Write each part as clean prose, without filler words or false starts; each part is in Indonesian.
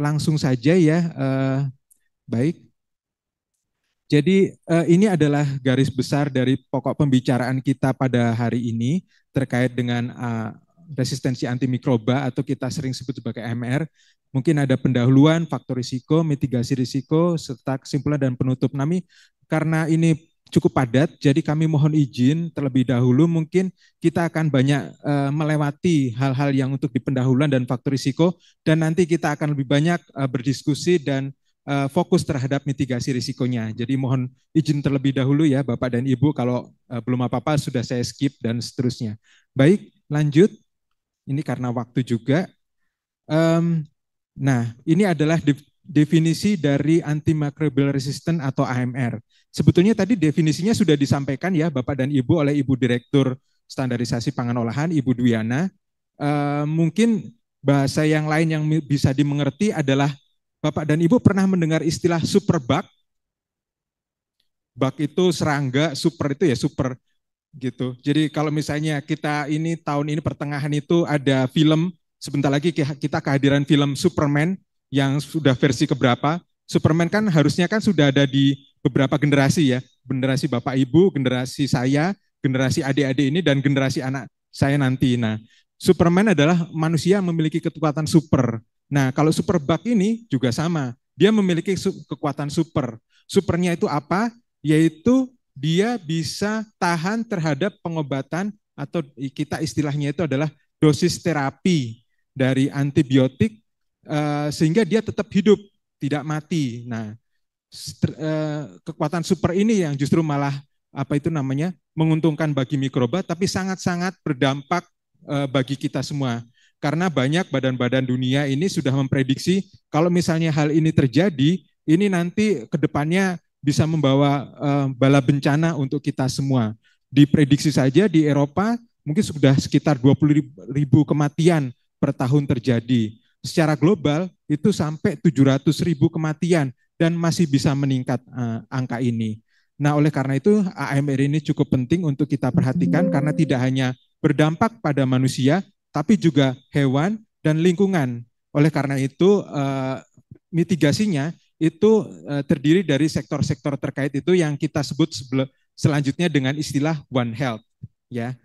langsung saja ya. Baik. Jadi ini adalah garis besar dari pokok pembicaraan kita pada hari ini terkait dengan resistensi antimikroba atau kita sering sebut sebagai AMR. Mungkin ada pendahuluan, faktor risiko, mitigasi risiko, serta kesimpulan dan penutup. Karena ini cukup padat, jadi kami mohon izin terlebih dahulu mungkin kita akan banyak melewati hal-hal yang untuk di pendahuluan dan faktor risiko, dan nanti kita akan lebih banyak berdiskusi dan fokus terhadap mitigasi risikonya. Jadi mohon izin terlebih dahulu ya Bapak dan Ibu, kalau belum apa-apa sudah saya skip dan seterusnya. Baik, lanjut. Ini karena waktu juga. Nah, ini adalah definisi dari antimicrobial resistant atau AMR. Sebetulnya tadi definisinya sudah disampaikan ya Bapak dan Ibu oleh Ibu Direktur Standarisasi Pangan Olahan, Ibu Dwiana. Mungkin bahasa yang lain yang bisa dimengerti adalah Bapak dan Ibu pernah mendengar istilah superbug? Bug itu serangga, super itu ya super gitu. Jadi kalau misalnya kita ini tahun ini pertengahan itu ada film, sebentar lagi kita kehadiran film Superman yang sudah versi keberapa. Superman kan harusnya kan sudah ada di beberapa generasi ya. Generasi Bapak Ibu, generasi saya, generasi adik-adik ini, dan generasi anak saya nanti. Nah, Superman adalah manusia yang memiliki kekuatan super. Nah, kalau superbug ini juga sama. Dia memiliki kekuatan super. Supernya itu apa? Yaitu dia bisa tahan terhadap pengobatan atau kita istilahnya itu adalah dosis terapi dari antibiotik sehingga dia tetap hidup, tidak mati. Nah, kekuatan super ini yang justru malah apa itu namanya menguntungkan bagi mikroba, tapi sangat-sangat berdampak bagi kita semua. Karena banyak badan-badan dunia ini sudah memprediksi kalau misalnya hal ini terjadi, ini nanti ke depannya bisa membawa bala bencana untuk kita semua. Diprediksi saja di Eropa mungkin sudah sekitar 20.000 kematian per tahun terjadi. Secara global itu sampai 700.000 kematian dan masih bisa meningkat angka ini. Nah, oleh karena itu AMR ini cukup penting untuk kita perhatikan karena tidak hanya berdampak pada manusia, tapi juga hewan dan lingkungan. Oleh karena itu mitigasinya itu terdiri dari sektor-sektor terkait itu yang kita sebut selanjutnya dengan istilah One Health, ya,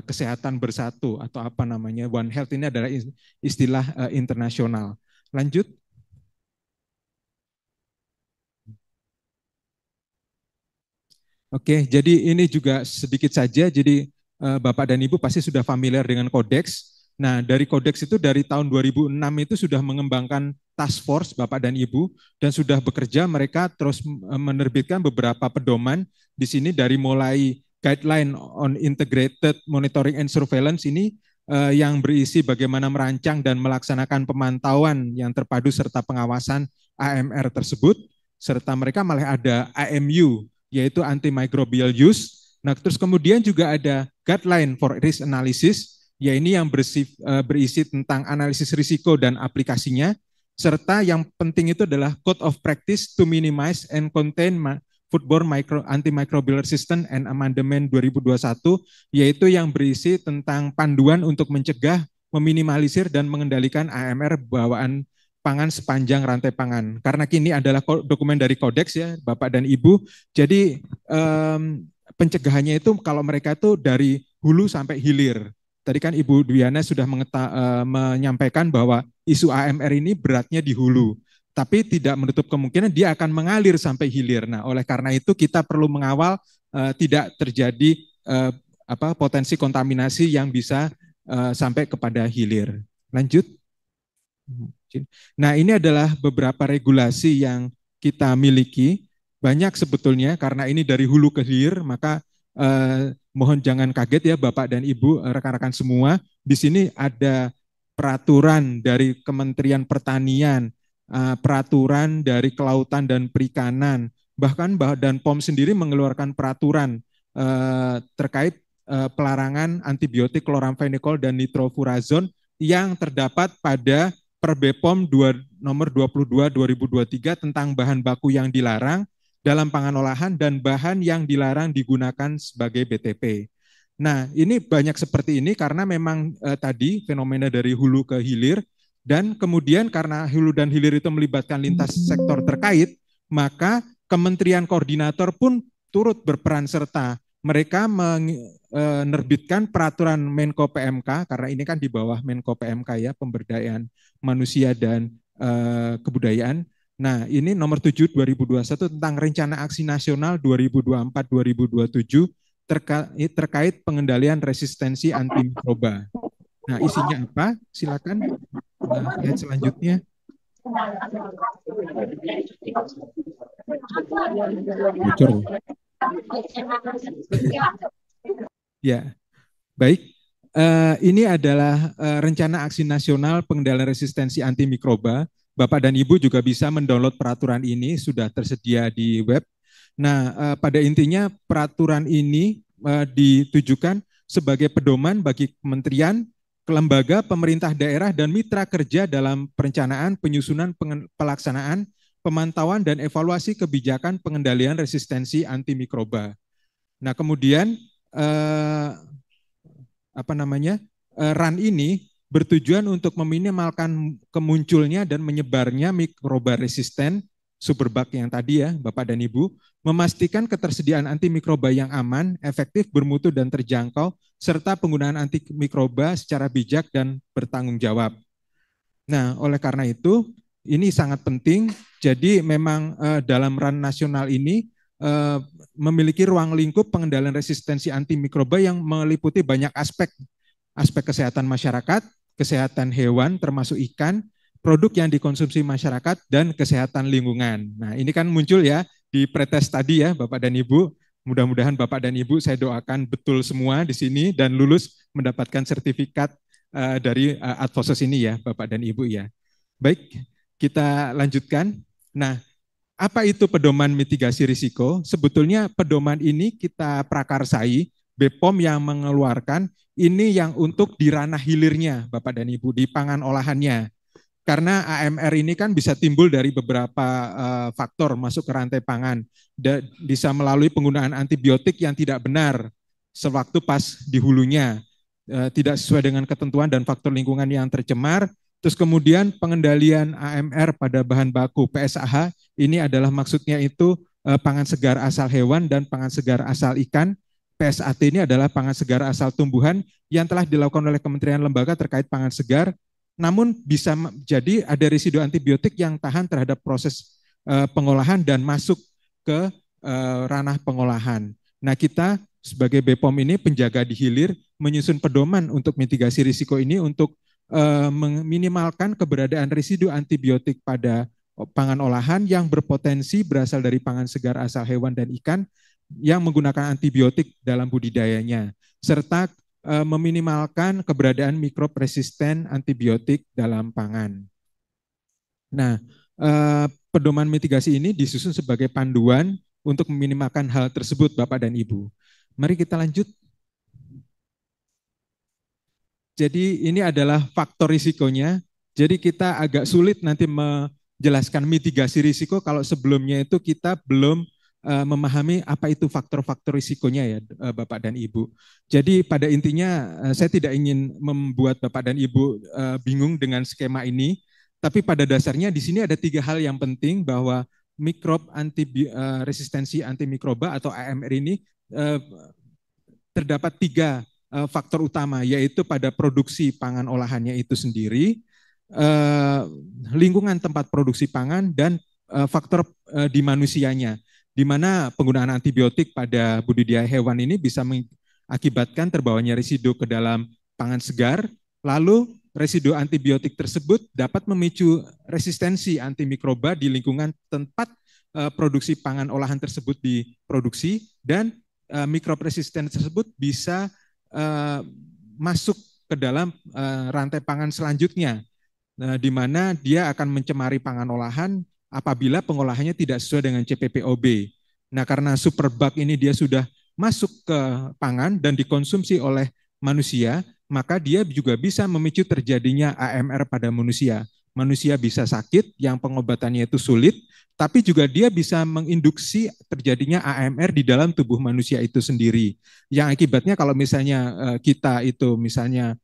kesehatan bersatu atau apa namanya. One Health ini adalah istilah internasional. Lanjut. Oke, jadi ini juga sedikit saja. Jadi Bapak dan Ibu pasti sudah familiar dengan kodeks. Nah, dari kodeks itu dari tahun 2006 itu sudah mengembangkan task force Bapak dan Ibu dan sudah bekerja, mereka terus menerbitkan beberapa pedoman di sini dari mulai guideline on integrated monitoring and surveillance ini yang berisi bagaimana merancang dan melaksanakan pemantauan yang terpadu serta pengawasan AMR tersebut, serta mereka malah ada AMU yaitu antimicrobial use. Nah, terus kemudian juga ada guideline for risk analysis, ya ini yang berisi tentang analisis risiko dan aplikasinya, serta yang penting itu adalah Code of Practice to Minimize and Contain Foodborne Antimicrobial Resistance and Amendment 2021, yaitu yang berisi tentang panduan untuk mencegah, meminimalisir, dan mengendalikan AMR bawaan pangan sepanjang rantai pangan. Karena kini adalah dokumen dari Kodeks ya, Bapak dan Ibu. Jadi pencegahannya itu kalau mereka itu dari hulu sampai hilir. Tadi kan Ibu Dwiana sudah menyampaikan bahwa isu AMR ini beratnya di hulu, tapi tidak menutup kemungkinan dia akan mengalir sampai hilir. Nah, oleh karena itu kita perlu mengawal tidak terjadi potensi kontaminasi yang bisa sampai kepada hilir. Lanjut. Nah, ini adalah beberapa regulasi yang kita miliki. Banyak sebetulnya, karena ini dari hulu ke hilir, maka mohon jangan kaget ya Bapak dan Ibu, rekan-rekan semua. Di sini ada peraturan dari Kementerian Pertanian, peraturan dari Kelautan dan Perikanan, bahkan dan POM sendiri mengeluarkan peraturan terkait pelarangan antibiotik kloramfenikol dan nitrofurazon yang terdapat pada Perbepom nomor 22 2023 tentang bahan baku yang dilarang dalam pangan olahan dan bahan yang dilarang digunakan sebagai BTP. Nah, ini banyak seperti ini karena memang tadi fenomena dari hulu ke hilir. Dan kemudian karena hulu dan hilir itu melibatkan lintas sektor terkait, maka kementerian koordinator pun turut berperan serta. Mereka menerbitkan peraturan Menko PMK, karena ini kan di bawah Menko PMK ya, pemberdayaan manusia dan kebudayaan. Nah, ini nomor 7 2021 tentang rencana aksi nasional 2024-2027 terkait pengendalian resistensi antimikroba. Nah, isinya apa? Silakan slide selanjutnya. Bocor. Ya, baik. Ini adalah rencana aksi nasional pengendalian resistensi antimikroba. Bapak dan Ibu juga bisa mendownload peraturan ini, sudah tersedia di web. Nah, pada intinya peraturan ini ditujukan sebagai pedoman bagi kementerian, lembaga, pemerintah daerah, dan mitra kerja dalam perencanaan, penyusunan, pelaksanaan, pemantauan, dan evaluasi kebijakan pengendalian resistensi antimikroba. Nah, kemudian RAN ini bertujuan untuk meminimalkan kemunculnya dan menyebarnya mikroba resisten superbug yang tadi ya Bapak dan Ibu, memastikan ketersediaan antimikroba yang aman, efektif, bermutu dan terjangkau, serta penggunaan antimikroba secara bijak dan bertanggung jawab. Nah, oleh karena itu ini sangat penting. Jadi memang dalam RAN nasional ini memiliki ruang lingkup pengendalian resistensi antimikroba yang meliputi banyak aspek kesehatan masyarakat, kesehatan hewan termasuk ikan, produk yang dikonsumsi masyarakat, dan kesehatan lingkungan. Nah, ini kan muncul ya di pretest tadi ya Bapak dan Ibu. Mudah-mudahan Bapak dan Ibu saya doakan betul semua di sini dan lulus mendapatkan sertifikat dari Advosos ini ya Bapak dan Ibu ya. Baik, kita lanjutkan. Nah, apa itu pedoman mitigasi risiko? Sebetulnya pedoman ini kita prakarsai, BPOM yang mengeluarkan ini yang untuk di ranah hilirnya Bapak dan Ibu, di pangan olahannya. Karena AMR ini kan bisa timbul dari beberapa faktor masuk ke rantai pangan. Bisa melalui penggunaan antibiotik yang tidak benar sewaktu pas di hulunya, tidak sesuai dengan ketentuan dan faktor lingkungan yang tercemar. Terus kemudian pengendalian AMR pada bahan baku PSAH, ini adalah maksudnya itu pangan segar asal hewan dan pangan segar asal ikan. PSAT ini adalah pangan segar asal tumbuhan yang telah dilakukan oleh kementerian lembaga terkait pangan segar, namun bisa jadi ada residu antibiotik yang tahan terhadap proses pengolahan dan masuk ke ranah pengolahan. Nah, kita sebagai BPOM ini penjaga di hilir menyusun pedoman untuk mitigasi risiko ini untuk meminimalkan keberadaan residu antibiotik pada pangan olahan yang berpotensi berasal dari pangan segar asal hewan dan ikan yang menggunakan antibiotik dalam budidayanya, serta meminimalkan keberadaan mikrob resisten antibiotik dalam pangan. Nah, pedoman mitigasi ini disusun sebagai panduan untuk meminimalkan hal tersebut, Bapak dan Ibu. Mari kita lanjut. Jadi ini adalah faktor risikonya. Jadi kita agak sulit nanti menjelaskan mitigasi risiko kalau sebelumnya itu kita belum memahami apa itu faktor-faktor risikonya ya Bapak dan Ibu. Jadi pada intinya saya tidak ingin membuat Bapak dan Ibu bingung dengan skema ini, tapi pada dasarnya di sini ada 3 hal yang penting bahwa resistensi antimikroba atau AMR ini terdapat 3 faktor utama, yaitu pada produksi pangan olahannya itu sendiri, lingkungan tempat produksi pangan, dan faktor di manusianya, di mana penggunaan antibiotik pada budidaya hewan ini bisa mengakibatkan terbawanya residu ke dalam pangan segar, lalu residu antibiotik tersebut dapat memicu resistensi antimikroba di lingkungan tempat produksi pangan olahan tersebut diproduksi, dan mikrob resisten tersebut bisa masuk ke dalam rantai pangan selanjutnya, di mana dia akan mencemari pangan olahan apabila pengolahannya tidak sesuai dengan CPPOB. Nah, karena superbug ini dia sudah masuk ke pangan dan dikonsumsi oleh manusia, maka dia juga bisa memicu terjadinya AMR pada manusia. Manusia bisa sakit yang pengobatannya itu sulit, tapi juga dia bisa menginduksi terjadinya AMR di dalam tubuh manusia itu sendiri. Yang akibatnya kalau misalnya kita itu misalnya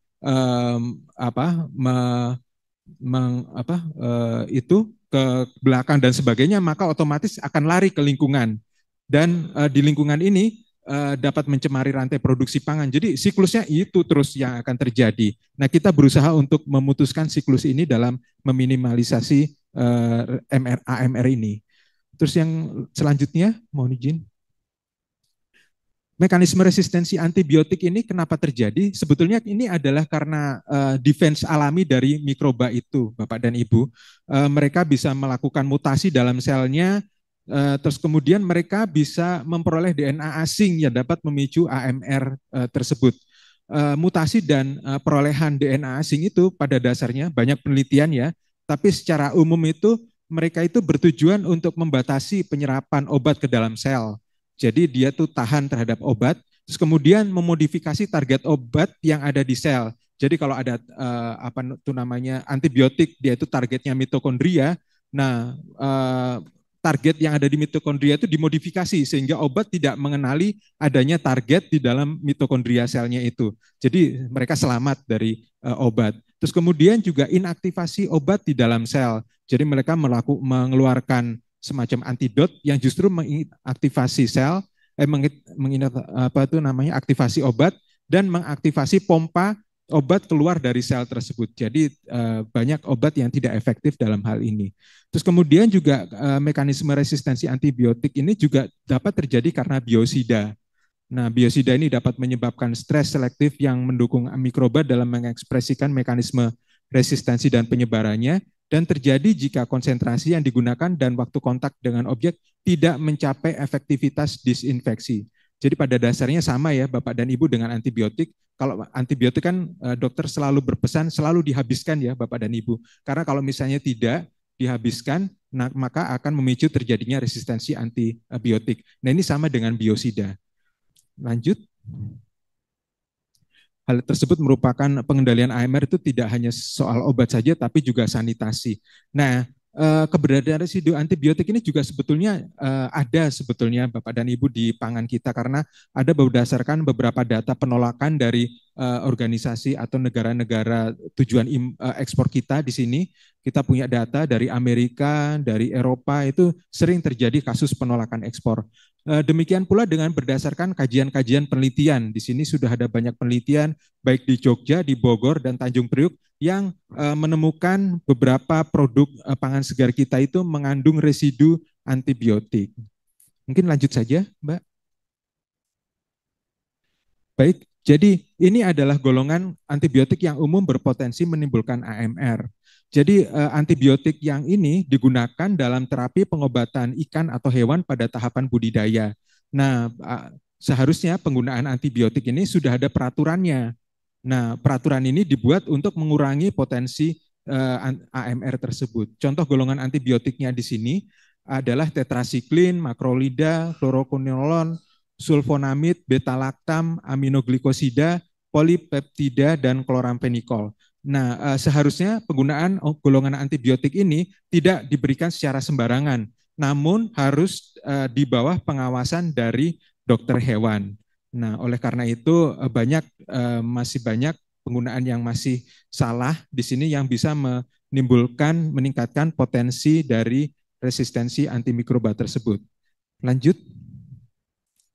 itu ke belakang dan sebagainya, maka otomatis akan lari ke lingkungan. Dan di lingkungan ini dapat mencemari rantai produksi pangan. Jadi siklusnya itu terus yang akan terjadi. Nah, kita berusaha untuk memutuskan siklus ini dalam meminimalisasi AMR ini. Terus yang selanjutnya, mohon izin. Mekanisme resistensi antibiotik ini kenapa terjadi? Sebetulnya ini adalah karena defense alami dari mikroba itu, Bapak dan Ibu. Mereka bisa melakukan mutasi dalam selnya, terus kemudian mereka bisa memperoleh DNA asing yang dapat memicu AMR tersebut. Mutasi dan perolehan DNA asing itu pada dasarnya banyak penelitian ya, tapi secara umum itu mereka itu bertujuan untuk membatasi penyerapan obat ke dalam sel. Jadi dia tuh tahan terhadap obat, terus kemudian memodifikasi target obat yang ada di sel. Jadi kalau ada apa itu namanya antibiotik, dia itu targetnya mitokondria. Nah, target yang ada di mitokondria itu dimodifikasi sehingga obat tidak mengenali adanya target di dalam mitokondria selnya itu. Jadi mereka selamat dari obat. Terus kemudian juga inaktivasi obat di dalam sel. Jadi mereka mengeluarkan semacam antidot yang justru mengaktifasi sel, aktivasi obat dan mengaktifasi pompa obat keluar dari sel tersebut. Jadi banyak obat yang tidak efektif dalam hal ini. Terus kemudian juga mekanisme resistensi antibiotik ini juga dapat terjadi karena biosida. Nah, biosida ini dapat menyebabkan stres selektif yang mendukung mikroba dalam mengekspresikan mekanisme resistensi dan penyebarannya, dan terjadi jika konsentrasi yang digunakan dan waktu kontak dengan objek tidak mencapai efektivitas disinfeksi. Jadi pada dasarnya sama ya Bapak dan Ibu dengan antibiotik. Kalau antibiotik kan dokter selalu berpesan selalu dihabiskan ya Bapak dan Ibu. Karena kalau misalnya tidak dihabiskan, maka akan memicu terjadinya resistensi antibiotik. Nah ini sama dengan biosida. Lanjut. Hal tersebut merupakan pengendalian AMR itu tidak hanya soal obat saja, tapi juga sanitasi. Nah, keberadaan residu antibiotik ini juga sebetulnya ada sebetulnya Bapak dan Ibu di pangan kita karena ada berdasarkan beberapa data penolakan dari organisasi atau negara-negara tujuan ekspor kita di sini. Kita punya data dari Amerika, dari Eropa itu sering terjadi kasus penolakan ekspor. Demikian pula dengan berdasarkan kajian-kajian penelitian. Di sini sudah ada banyak penelitian baik di Jogja, di Bogor, dan Tanjung Priuk yang menemukan beberapa produk pangan segar kita itu mengandung residu antibiotik. Mungkin lanjut saja, Mbak. Baik, jadi ini adalah golongan antibiotik yang umum berpotensi menimbulkan AMR. Jadi antibiotik yang ini digunakan dalam terapi pengobatan ikan atau hewan pada tahapan budidaya. Nah, seharusnya penggunaan antibiotik ini sudah ada peraturannya. Nah, peraturan ini dibuat untuk mengurangi potensi AMR tersebut. Contoh golongan antibiotiknya di sini adalah tetrasiklin, makrolida, kloroquinolon, sulfonamid, beta-laktam, aminoglikosida, polipeptida, dan kloramfenikol. Nah, seharusnya penggunaan golongan antibiotik ini tidak diberikan secara sembarangan, namun harus di bawah pengawasan dari dokter hewan. Nah, oleh karena itu masih banyak penggunaan yang masih salah di sini yang bisa meningkatkan potensi dari resistensi antimikroba tersebut. Lanjut.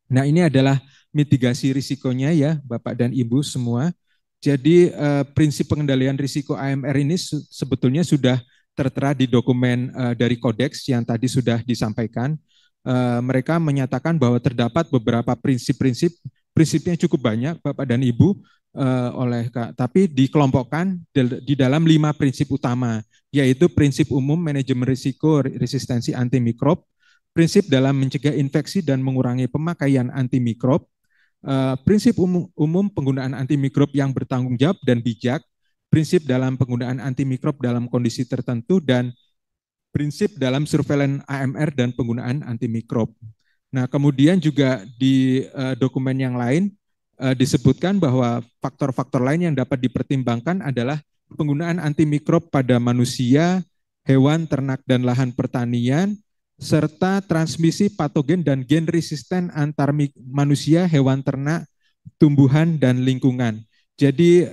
Nah, ini adalah mitigasi risikonya ya, Bapak dan Ibu semua. Jadi prinsip pengendalian risiko AMR ini sebetulnya sudah tertera di dokumen dari Kodeks yang tadi sudah disampaikan. Mereka menyatakan bahwa terdapat beberapa prinsipnya cukup banyak, Bapak dan Ibu, tapi dikelompokkan di dalam 5 prinsip utama, yaitu prinsip umum manajemen risiko resistensi antimikrob, prinsip dalam mencegah infeksi dan mengurangi pemakaian antimikrob, prinsip umum penggunaan antimikrob yang bertanggung jawab dan bijak, prinsip dalam penggunaan antimikrob dalam kondisi tertentu, dan prinsip dalam surveillance AMR dan penggunaan antimikrob. Nah, kemudian juga di dokumen yang lain disebutkan bahwa faktor-faktor lain yang dapat dipertimbangkan adalah penggunaan antimikrob pada manusia, hewan, ternak, dan lahan pertanian, serta transmisi patogen dan gen resisten antar manusia, hewan ternak, tumbuhan, dan lingkungan. Jadi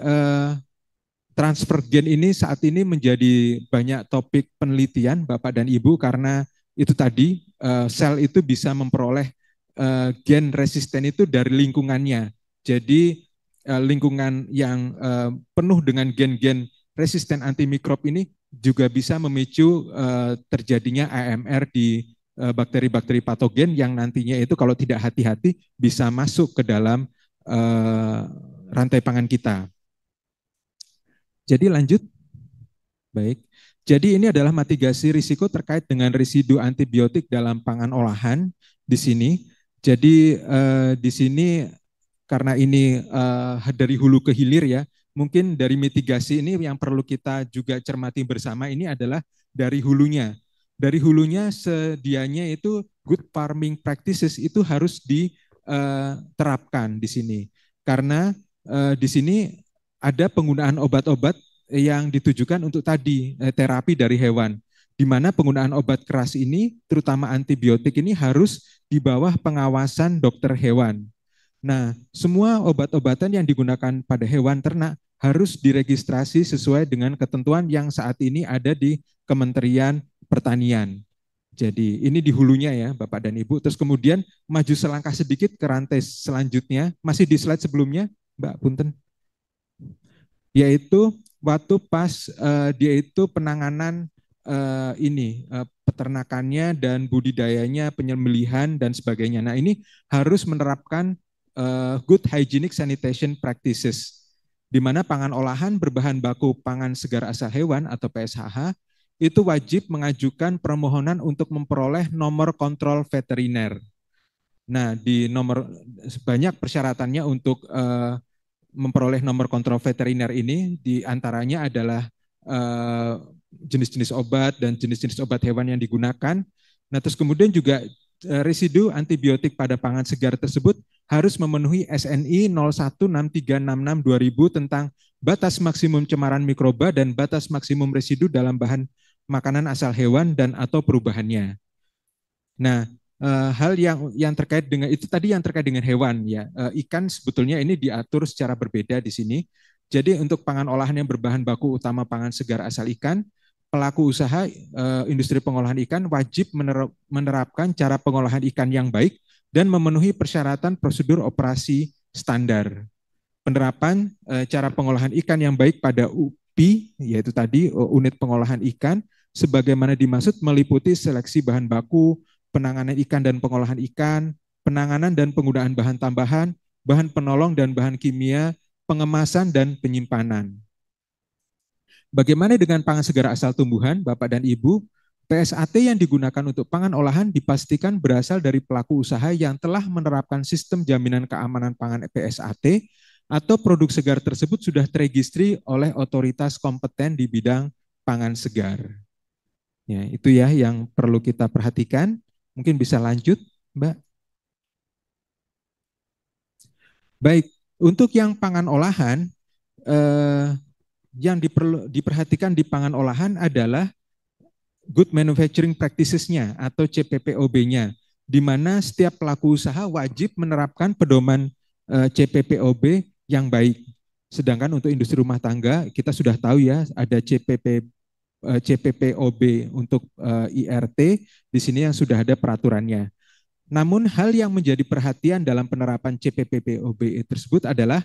transfer gen ini saat ini menjadi banyak topik penelitian Bapak dan Ibu karena itu tadi sel itu bisa memperoleh gen resisten itu dari lingkungannya. Jadi lingkungan yang penuh dengan gen-gen resisten antimikrob ini juga bisa memicu terjadinya AMR di bakteri-bakteri patogen yang nantinya itu kalau tidak hati-hati bisa masuk ke dalam rantai pangan kita. Jadi lanjut. Baik. Jadi ini adalah mitigasi risiko terkait dengan residu antibiotik dalam pangan olahan di sini. Jadi di sini karena ini dari hulu ke hilir ya, mungkin dari mitigasi ini yang perlu kita juga cermati bersama ini adalah dari hulunya. Dari hulunya sedianya itu good farming practices itu harus diterapkan di sini. Karena di sini ada penggunaan obat-obat yang ditujukan untuk tadi terapi dari hewan, di mana penggunaan obat keras ini, terutama antibiotik ini harus di bawah pengawasan dokter hewan. Nah, semua obat-obatan yang digunakan pada hewan ternak harus diregistrasi sesuai dengan ketentuan yang saat ini ada di Kementerian Pertanian. Jadi ini di hulunya ya Bapak dan Ibu. Terus kemudian maju selangkah sedikit ke rantai selanjutnya, masih di slide sebelumnya Mbak Punten, yaitu waktu pas dia itu penanganan peternakannya dan budidayanya, penyembelihan dan sebagainya. Nah ini harus menerapkan good hygienic sanitation practices, di mana pangan olahan berbahan baku pangan segar asal hewan atau PSHH itu wajib mengajukan permohonan untuk memperoleh nomor kontrol veteriner. Nah, di nomor banyak persyaratannya untuk memperoleh nomor kontrol veteriner ini diantaranya adalah jenis-jenis obat dan jenis-jenis obat hewan yang digunakan. Nah, terus kemudian juga residu antibiotik pada pangan segar tersebut harus memenuhi SNI 016366-2000 tentang batas maksimum cemaran mikroba dan batas maksimum residu dalam bahan makanan asal hewan dan atau perubahannya. Nah, hal yang terkait dengan itu tadi yang terkait dengan hewan ya. Ikan sebetulnya ini diatur secara berbeda di sini. Jadi untuk pangan olahan yang berbahan baku utama pangan segar asal ikan, pelaku usaha industri pengolahan ikan wajib menerapkan cara pengolahan ikan yang baik dan memenuhi persyaratan prosedur operasi standar. Penerapan cara pengolahan ikan yang baik pada UPI, yaitu tadi unit pengolahan ikan, sebagaimana dimaksud meliputi seleksi bahan baku, penanganan ikan dan pengolahan ikan, penanganan dan penggunaan bahan tambahan, bahan penolong dan bahan kimia, pengemasan dan penyimpanan. Bagaimana dengan pangan segar asal tumbuhan, Bapak dan Ibu? PSAT yang digunakan untuk pangan olahan dipastikan berasal dari pelaku usaha yang telah menerapkan sistem jaminan keamanan pangan PSAT atau produk segar tersebut sudah terregistri oleh otoritas kompeten di bidang pangan segar. Ya, itu ya yang perlu kita perhatikan. Mungkin bisa lanjut, Mbak. Baik, untuk yang pangan olahan, yang diperhatikan di pangan olahan adalah Good Manufacturing Practices-nya atau CPPOB-nya, di mana setiap pelaku usaha wajib menerapkan pedoman CPPOB yang baik. Sedangkan untuk industri rumah tangga, kita sudah tahu ya, ada CPPOB untuk IRT, di sini yang sudah ada peraturannya. Namun hal yang menjadi perhatian dalam penerapan CPPOB tersebut adalah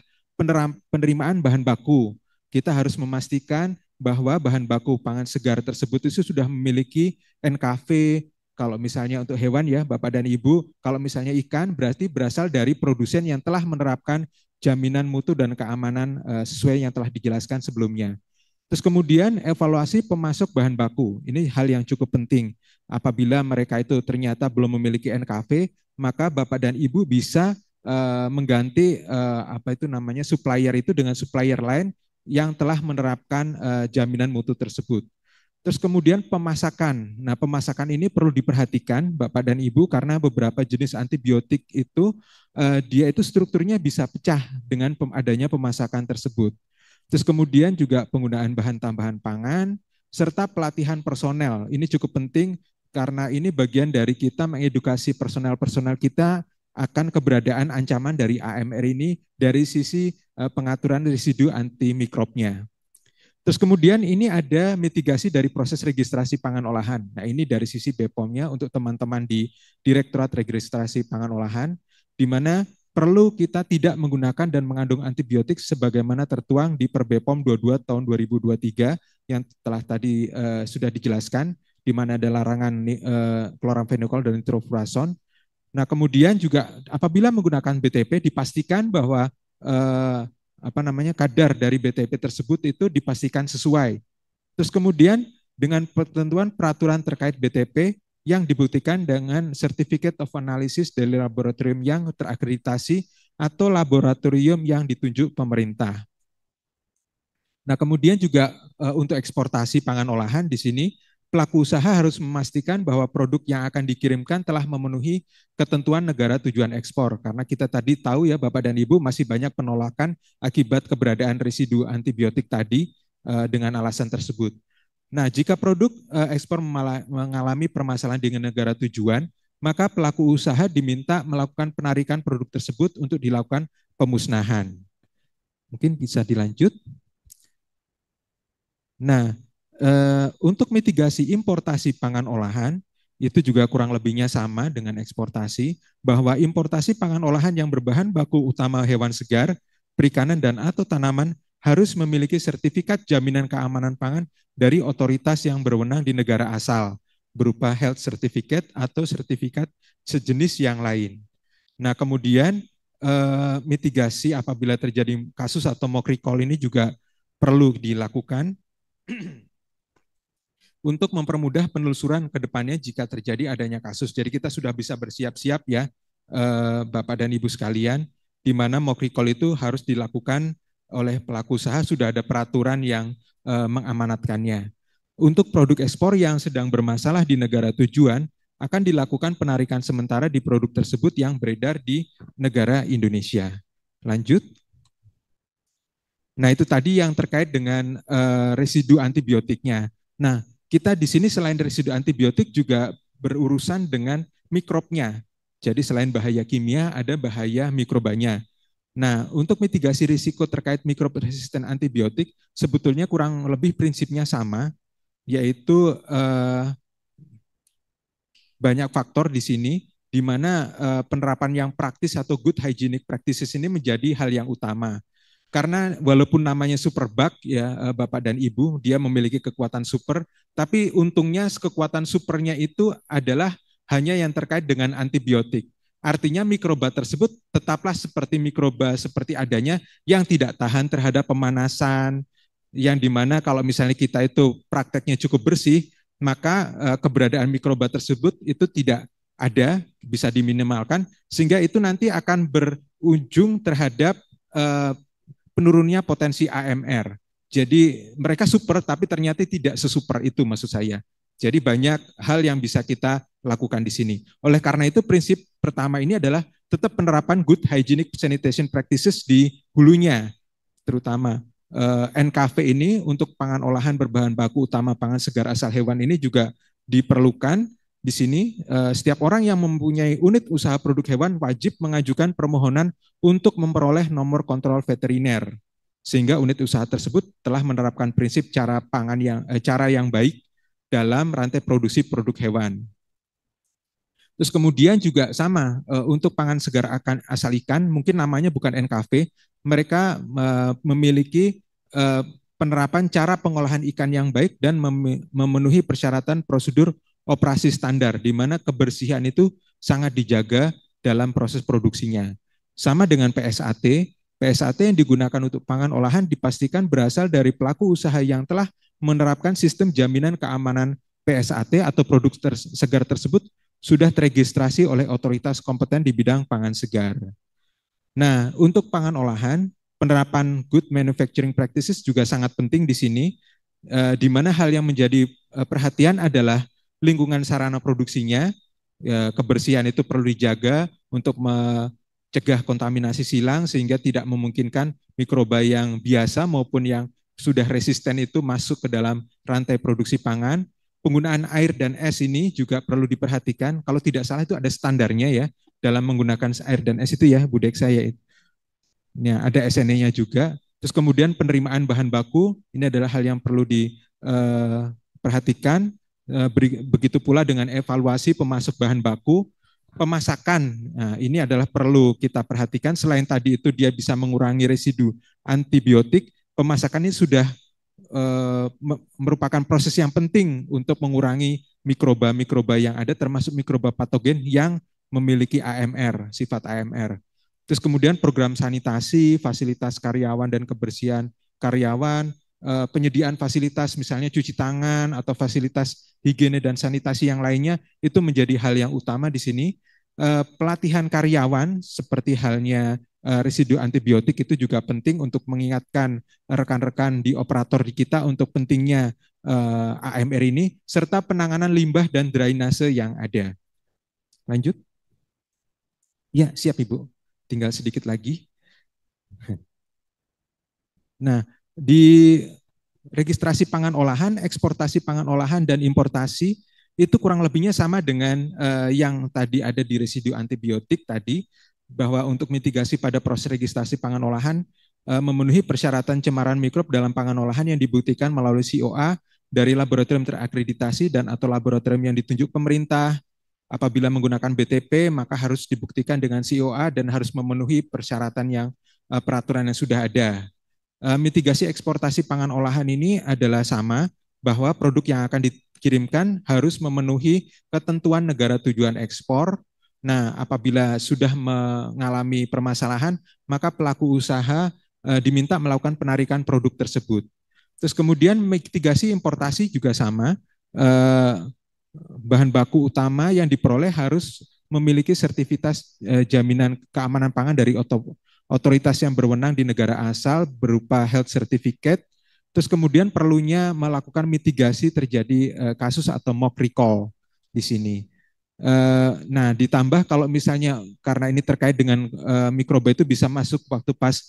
penerimaan bahan baku. Kita harus memastikan bahwa bahan baku pangan segar tersebut itu sudah memiliki NKV. Kalau misalnya untuk hewan ya Bapak dan Ibu, kalau misalnya ikan berarti berasal dari produsen yang telah menerapkan jaminan mutu dan keamanan sesuai yang telah dijelaskan sebelumnya. Terus kemudian evaluasi pemasok bahan baku. Ini hal yang cukup penting. Apabila mereka itu ternyata belum memiliki NKV, maka Bapak dan Ibu bisa mengganti supplier itu dengan supplier lain yang telah menerapkan jaminan mutu tersebut. Terus kemudian pemasakan. Nah, pemasakan ini perlu diperhatikan Bapak dan Ibu karena beberapa jenis antibiotik itu dia itu strukturnya bisa pecah dengan adanya pemasakan tersebut. Terus kemudian juga penggunaan bahan tambahan pangan, serta pelatihan personel. Ini cukup penting karena ini bagian dari kita mengedukasi personel-personel kita akan keberadaan ancaman dari AMR ini dari sisi pengaturan residu antimikrobnya. Terus kemudian ini ada mitigasi dari proses registrasi pangan olahan. Nah ini dari sisi BPOM-nya untuk teman-teman di Direktorat Registrasi Pangan Olahan, di mana perlu kita tidak menggunakan dan mengandung antibiotik sebagaimana tertuang di Per BPOM 22 tahun 2023 yang telah tadi sudah dijelaskan, di mana ada larangan kloramfenikol dan nitrofurazon. Nah, kemudian juga apabila menggunakan BTP dipastikan bahwa kadar dari BTP tersebut itu dipastikan sesuai. Terus kemudian dengan ketentuan peraturan terkait BTP yang dibuktikan dengan Certificate of Analysis dari laboratorium yang terakreditasi atau laboratorium yang ditunjuk pemerintah. Nah, kemudian juga untuk eksportasi pangan olahan di sini pelaku usaha harus memastikan bahwa produk yang akan dikirimkan telah memenuhi ketentuan negara tujuan ekspor. Karena kita tadi tahu ya Bapak dan Ibu masih banyak penolakan akibat keberadaan residu antibiotik tadi dengan alasan tersebut. Nah, jika produk ekspor mengalami permasalahan dengan negara tujuan, maka pelaku usaha diminta melakukan penarikan produk tersebut untuk dilakukan pemusnahan. Mungkin bisa dilanjut. Nah, untuk mitigasi importasi pangan olahan, itu juga kurang lebihnya sama dengan eksportasi, bahwa importasi pangan olahan yang berbahan baku utama hewan segar, perikanan, dan atau tanaman harus memiliki sertifikat jaminan keamanan pangan dari otoritas yang berwenang di negara asal, berupa health certificate atau sertifikat sejenis yang lain. Nah, kemudian mitigasi apabila terjadi kasus atau mock recall ini juga perlu dilakukan untuk mempermudah penelusuran ke depannya jika terjadi adanya kasus. Jadi kita sudah bisa bersiap-siap ya, Bapak dan Ibu sekalian, di mana mock recall itu harus dilakukan oleh pelaku usaha, sudah ada peraturan yang mengamanatkannya. Untuk produk ekspor yang sedang bermasalah di negara tujuan, akan dilakukan penarikan sementara di produk tersebut yang beredar di negara Indonesia. Lanjut. Nah, itu tadi yang terkait dengan residu antibiotiknya. Nah, kita di sini selain residu antibiotik juga berurusan dengan mikrobnya. Jadi selain bahaya kimia, ada bahaya mikrobanya. Nah, untuk mitigasi risiko terkait mikrob resisten antibiotik, sebetulnya kurang lebih prinsipnya sama, yaitu banyak faktor di sini, di mana penerapan yang praktis atau good hygienic practices ini menjadi hal yang utama. Karena walaupun namanya superbug ya Bapak dan Ibu, dia memiliki kekuatan super, tapi untungnya kekuatan supernya itu adalah hanya yang terkait dengan antibiotik. Artinya mikroba tersebut tetaplah seperti mikroba seperti adanya yang tidak tahan terhadap pemanasan, yang dimana kalau misalnya kita itu prakteknya cukup bersih, maka keberadaan mikroba tersebut itu tidak ada, bisa diminimalkan, sehingga itu nanti akan berujung terhadap penurunnya potensi AMR. Jadi mereka super tapi ternyata tidak sesuper itu maksud saya. Jadi banyak hal yang bisa kita lakukan di sini. Oleh karena itu prinsip pertama ini adalah tetap penerapan good hygienic sanitation practices di hulunya, terutama NKV ini untuk pangan olahan berbahan baku utama pangan segar asal hewan ini juga diperlukan. Di sini setiap orang yang mempunyai unit usaha produk hewan wajib mengajukan permohonan untuk memperoleh nomor kontrol veteriner, sehingga unit usaha tersebut telah menerapkan prinsip cara yang baik dalam rantai produksi produk hewan. Terus kemudian juga sama untuk pangan segar asal ikan, mungkin namanya bukan NKV, mereka memiliki penerapan cara pengolahan ikan yang baik dan memenuhi persyaratan prosedur operasi standar, di mana kebersihan itu sangat dijaga dalam proses produksinya. Sama dengan PSAT, PSAT yang digunakan untuk pangan olahan dipastikan berasal dari pelaku usaha yang telah menerapkan sistem jaminan keamanan PSAT atau produk segar tersebut sudah teregistrasi oleh otoritas kompeten di bidang pangan segar. Nah, untuk pangan olahan, penerapan good manufacturing practices juga sangat penting di sini, di mana hal yang menjadi perhatian adalah lingkungan sarana produksinya, kebersihan itu perlu dijaga untuk mencegah kontaminasi silang sehingga tidak memungkinkan mikroba yang biasa maupun yang sudah resisten itu masuk ke dalam rantai produksi pangan. Penggunaan air dan es ini juga perlu diperhatikan. Kalau tidak salah itu ada standarnya ya dalam menggunakan air dan es itu ya, Bu Deksa ya. Ada SNE-nya juga. Terus kemudian penerimaan bahan baku, ini adalah hal yang perlu diperhatikan. Begitu pula dengan evaluasi pemasok bahan baku, pemasakan. Nah, ini adalah perlu kita perhatikan. Selain tadi itu dia bisa mengurangi residu antibiotik, pemasakan ini sudah merupakan proses yang penting untuk mengurangi mikroba-mikroba yang ada, termasuk mikroba patogen yang memiliki AMR, sifat AMR. Terus kemudian program sanitasi, fasilitas karyawan dan kebersihan karyawan, penyediaan fasilitas misalnya cuci tangan atau fasilitas higiene dan sanitasi yang lainnya itu menjadi hal yang utama di sini. Pelatihan karyawan seperti halnya residu antibiotik itu juga penting untuk mengingatkan rekan-rekan di operator di kita untuk pentingnya AMR ini serta penanganan limbah dan drainase yang ada. Lanjut. Ya, siap Ibu. Tinggal sedikit lagi. Nah, di registrasi pangan olahan, eksportasi pangan olahan, dan importasi itu kurang lebihnya sama dengan yang tadi ada di residu antibiotik tadi, bahwa untuk mitigasi pada proses registrasi pangan olahan memenuhi persyaratan cemaran mikrob dalam pangan olahan yang dibuktikan melalui COA dari laboratorium terakreditasi dan atau laboratorium yang ditunjuk pemerintah. Apabila menggunakan BTP, maka harus dibuktikan dengan COA dan harus memenuhi persyaratan yang peraturan yang sudah ada. Mitigasi eksportasi pangan olahan ini adalah sama, bahwa produk yang akan dikirimkan harus memenuhi ketentuan negara tujuan ekspor. Nah, apabila sudah mengalami permasalahan, maka pelaku usaha diminta melakukan penarikan produk tersebut. Terus kemudian mitigasi importasi juga sama, bahan baku utama yang diperoleh harus memiliki sertifikat jaminan keamanan pangan dari otoritas yang berwenang di negara asal berupa health certificate. Terus kemudian perlunya melakukan mitigasi terjadi kasus atau mock recall di sini. Nah, ditambah kalau misalnya karena ini terkait dengan mikroba itu bisa masuk waktu pas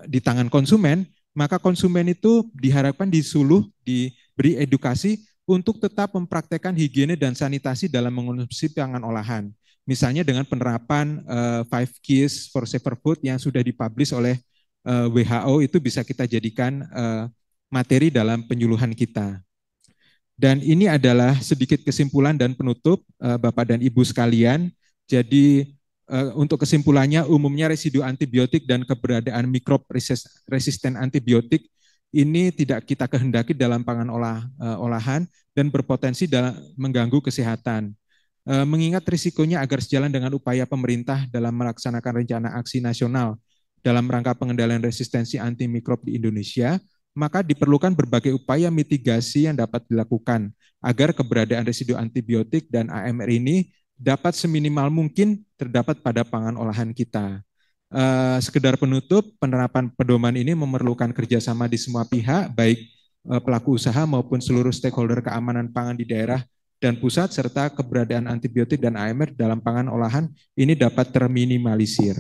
di tangan konsumen, maka konsumen itu diharapkan disuluh, diberi edukasi untuk tetap mempraktekkan higiene dan sanitasi dalam mengonsumsi pangan olahan. Misalnya dengan penerapan 5 Keys for Safer Food yang sudah dipublish oleh WHO itu bisa kita jadikan materi dalam penyuluhan kita. Dan ini adalah sedikit kesimpulan dan penutup Bapak dan Ibu sekalian. Jadi untuk kesimpulannya umumnya residu antibiotik dan keberadaan mikrob resisten antibiotik ini tidak kita kehendaki dalam pangan olahan dan berpotensi dalam mengganggu kesehatan. Mengingat risikonya agar sejalan dengan upaya pemerintah dalam melaksanakan rencana aksi nasional dalam rangka pengendalian resistensi antimikrob di Indonesia, maka diperlukan berbagai upaya mitigasi yang dapat dilakukan agar keberadaan residu antibiotik dan AMR ini dapat seminimal mungkin terdapat pada pangan olahan kita. Sekedar penutup, penerapan pedoman ini memerlukan kerjasama di semua pihak, baik pelaku usaha maupun seluruh stakeholder keamanan pangan di daerah dan pusat, serta keberadaan antibiotik dan AMR dalam pangan olahan ini dapat terminimalisir.